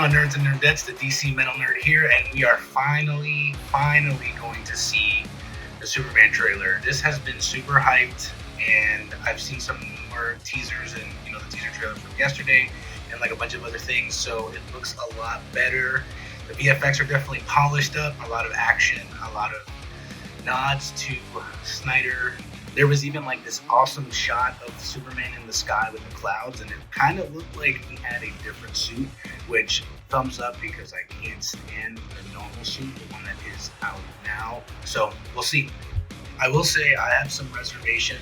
on, nerds and nerdettes? The DC Metal Nerd here, and we are finally going to see the Superman trailer. This has been super hyped, and I've seen some more teasers and the teaser trailer from yesterday, and like a bunch of other things. So it looks a lot better. The VFX are definitely polished up. A lot of action, a lot of nods to Snyder. There was even like this awesome shot of Superman in the sky with the clouds, and it kind of looked like he had a different suit, which thumbs up because I can't stand the normal suit, the one that is out now. So we'll see. I will say I have some reservations.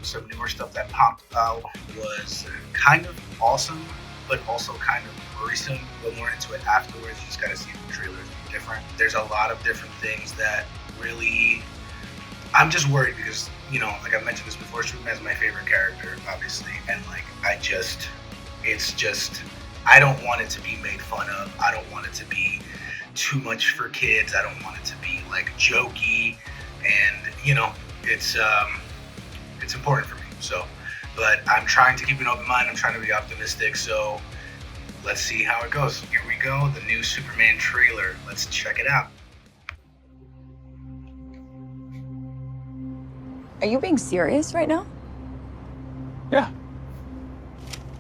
Some newer stuff that popped out was kind of awesome, but also kind of worrisome. We'll more into it afterwards. You just gotta see the trailers be different. There's a lot of different things that really, I'm just worried because, like I've mentioned this before, Superman's my favorite character, obviously. And I don't want it to be made fun of. I don't want it to be too much for kids. I don't want it to be like jokey. And, it's important for me. So, but I'm trying to keep an open mind. I'm trying to be optimistic. So let's see how it goes. Here we go. The new Superman trailer. Let's check it out. Are you being serious right now? Yeah.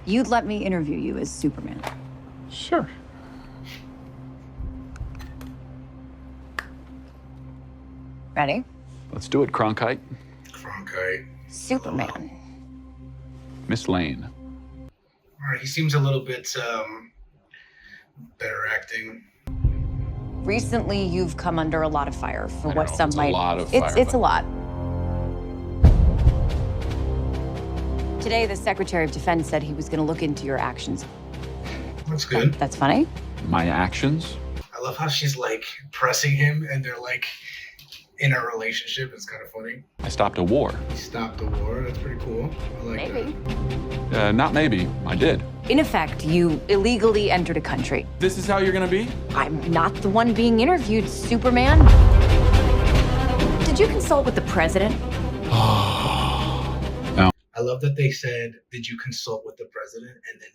You'd let me interview you as Superman. Sure. Ready? Let's do it, Cronkite. Superman. Miss Lane. All right, he seems a little bit better acting. Recently, you've come under a lot of fire for what some it's might. A lot of fire, it's a lot. Today, the Secretary of Defense said he was going to look into your actions. That's good. That's funny. My actions? I love how she's like pressing him and they're like in a relationship. It's kind of funny. I stopped a war. He stopped the war. That's pretty cool. I like Maybe. that. Not maybe. I did. In effect, you illegally entered a country. This is how you're gonna be? I'm not the one being interviewed, Superman. Did you consult with the president? No. I love that they said, did you consult with the president? And then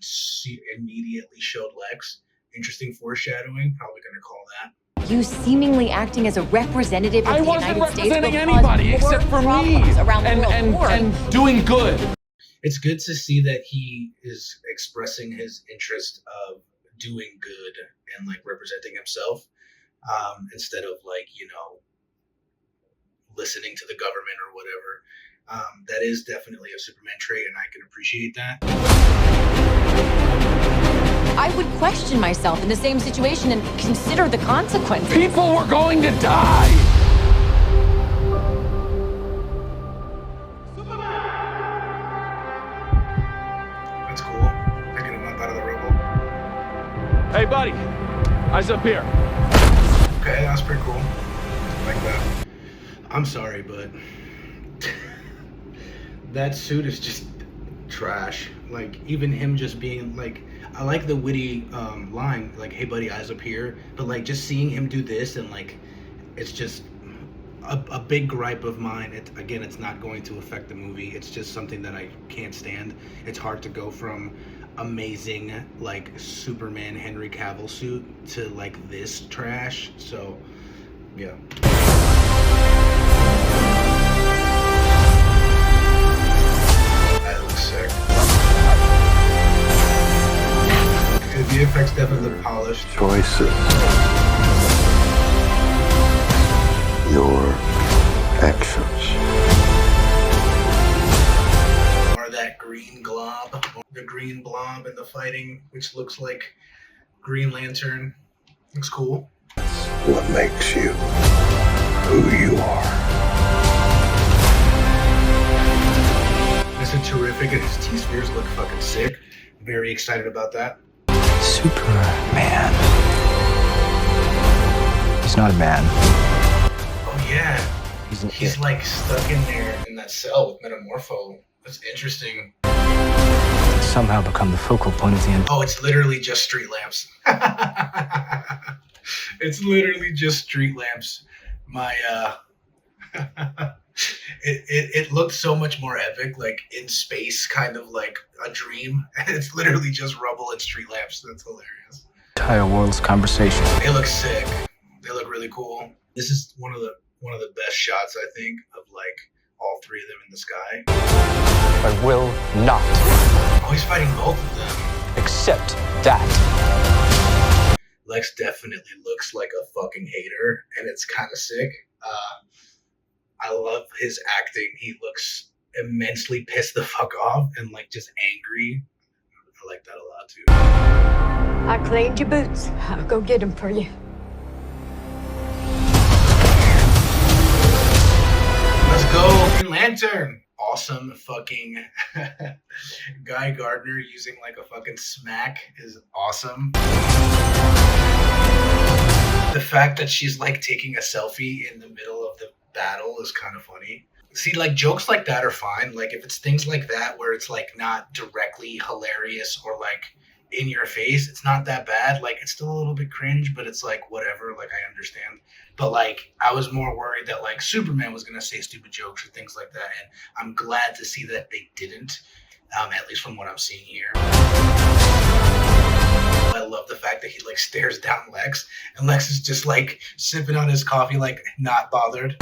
immediately showed Lex. Interesting foreshadowing. Probably going to call that. You seemingly acting as a representative of I the wasn't United States representing will anybody cause more except for me problems around the world. and doing good. It's good to see that he is expressing his interest of doing good and like representing himself instead of listening to the government or whatever. That is definitely a Superman trait, and I can appreciate that. I would question myself in the same situation and consider the consequences. People were going to die. That's cool. Picking him up out of the rubble. Hey, buddy. Eyes up here. Okay, that's pretty cool. I like that. I'm sorry, but that suit is just trash. Like, even him just being like, I like the witty line, like, hey buddy, eyes up here, but like just seeing him do this and like, it's just a big gripe of mine. It's not going to affect the movie. It's just something that I can't stand. It's hard to go from amazing like Superman Henry Cavill suit to like this trash. So yeah. That looks sick. The VFX definitely look polished. Choices. Your actions. Or that green glob. The green blob in the fighting, which looks like Green Lantern. Looks cool. What makes you who you are. This is terrific, and his T-spheres look fucking sick. Very excited about that. Superman. He's not a man. Oh yeah, he's like stuck in there in that cell with Metamorpho. That's interesting. He's somehow become the focal point of the entire. Oh, it's literally just street lamps. It's literally just street lamps. My it looked so much more epic, like in space, kind of like a dream. And it's literally just rubble and street lamps. That's hilarious. entire world's conversation. They look sick. They look really cool. This is one of the best shots, I think, of like all three of them in the sky. I will not Oh, he's fighting both of them. accept that. Lex definitely looks like a fucking hater, and it's kind of sick. I love his acting. He looks immensely pissed the fuck off and like just angry. I like that a lot too. I cleaned your boots. I'll go get them for you. Let's go, Green Lantern. Awesome fucking Guy Gardner using like a fucking smack is awesome. The fact that she's like taking a selfie in the middle of the battle is kind of funny. See, like jokes like that are fine. Like if it's things like that where it's like not directly hilarious or like in your face, it's not that bad. Like it's still a little bit cringe, but it's like whatever. Like I understand. But like I was more worried that like Superman was gonna say stupid jokes or things like that, and I'm glad to see that they didn't. At least from what I'm seeing here. I love the fact that he like stares down Lex, and Lex is just like sipping on his coffee, like not bothered.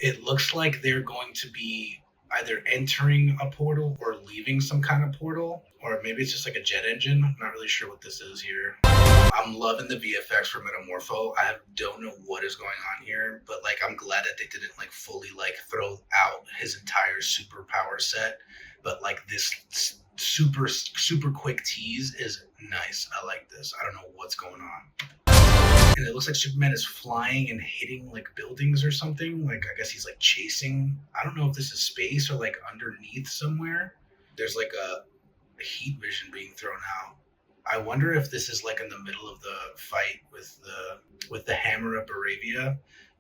It looks like they're going to be either entering a portal or leaving some kind of portal, or maybe it's just like a jet engine. I'm not really sure what this is here. I'm loving the VFX for Metamorpho. I don't know what is going on here, but like I'm glad that they didn't like fully like throw out his entire superpower set, but like this super quick tease is nice. I like this. I don't know what's going on. And it looks like Superman is flying and hitting like buildings or something. Like I guess he's like chasing. I don't know if this is space or like underneath somewhere. There's like a heat vision being thrown out. I wonder if this is like in the middle of the fight with the Hammer of Baravia.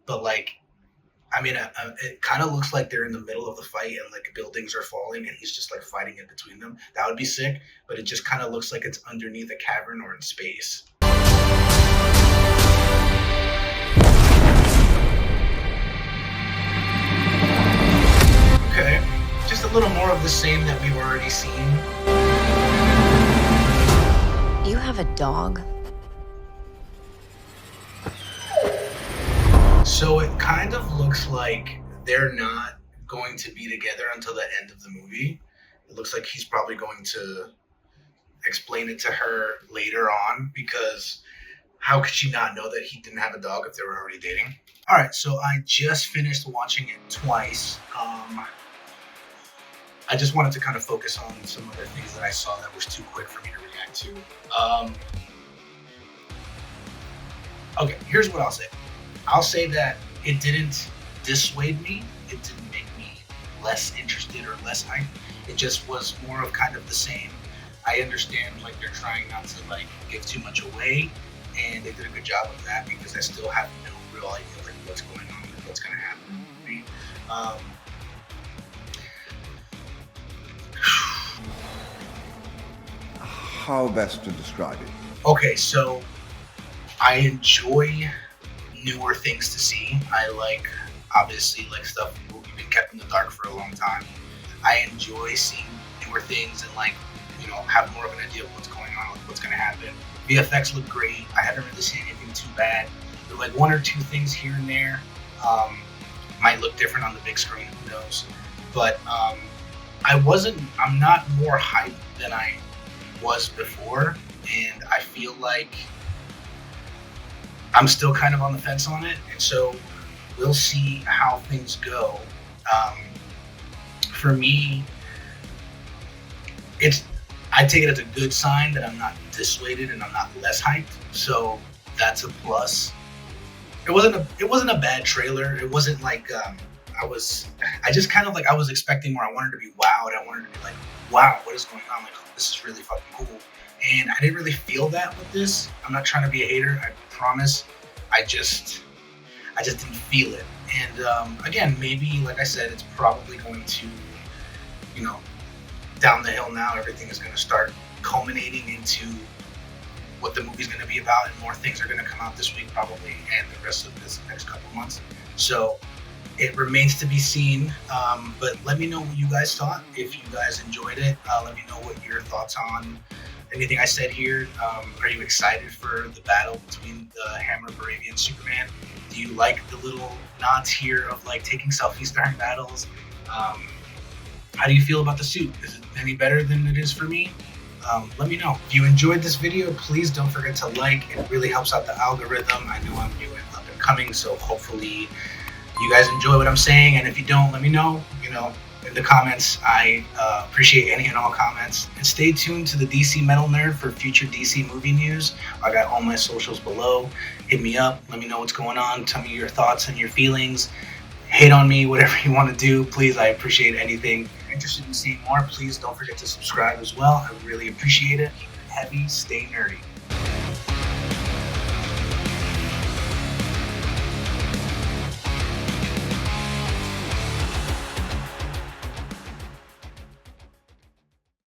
But like, I mean, it kind of looks like they're in the middle of the fight and like buildings are falling and he's just like fighting in between them. That would be sick, but it just kind of looks like it's underneath a cavern or in space. Okay, just a little more of the same that we've already seen. You have a dog? So it kind of looks like they're not going to be together until the end of the movie. It looks like he's probably going to explain it to her later on, because how could she not know that he didn't have a dog if they were already dating? All right, so I just finished watching it twice. I just wanted to kind of focus on some other things that I saw that was too quick for me to react to. Okay, here's what I'll say. I'll say that it didn't dissuade me. It didn't make me less interested or less hyped. It just was more of kind of the same. I understand like they're trying not to like give too much away, and they did a good job of that because I still have no real idea like what's going on and what's going to happen in the movie. How best to describe it? Okay, so I enjoy newer things to see. I like, obviously, like stuff we've been kept in the dark for a long time. I enjoy seeing newer things and like, you know, have more of an idea of what's going on, like what's going to happen. VFX look great. I haven't really seen anything too bad. There were like one or two things here and there. Might look different on the big screen, who knows? But I'm not more hyped than I was before, and I feel like I'm still kind of on the fence on it, and so we'll see how things go. For me, I take it as a good sign that I'm not dissuaded and I'm not less hyped, so that's a plus. It wasn't a bad trailer. It wasn't like I was expecting more. I wanted to be wowed. I wanted to be like, wow, what is going on? Like, this is really fucking cool. And I didn't really feel that with this. I'm not trying to be a hater, I promise. I just didn't feel it. And again, maybe, like I said, it's probably going to, you know, down the hill now, everything is going to start culminating into what the movie's going to be about, and more things are going to come out this week probably, and the rest of this next couple months. So it remains to be seen, but let me know what you guys thought. If you guys enjoyed it, let me know what your thoughts on anything I said here? Are you excited for the battle between the Hammer, Baratheon, and Superman? Do you like the little nods here of like taking selfies during battles? How do you feel about the suit? Is it any better than it is for me? Let me know. If you enjoyed this video, please don't forget to like. It really helps out the algorithm. I know I'm new and up and coming, so hopefully you guys enjoy what I'm saying. And if you don't, let me know, in the comments. I appreciate any and all comments. And stay tuned to the DC Metal Nerd for future DC movie news. I got all my socials below. Hit me up. Let me know what's going on. Tell me your thoughts and your feelings. Hate on me, whatever you want to do. Please, I appreciate anything. If you're interested in seeing more, please don't forget to subscribe as well. I really appreciate it. Keep it heavy, stay nerdy.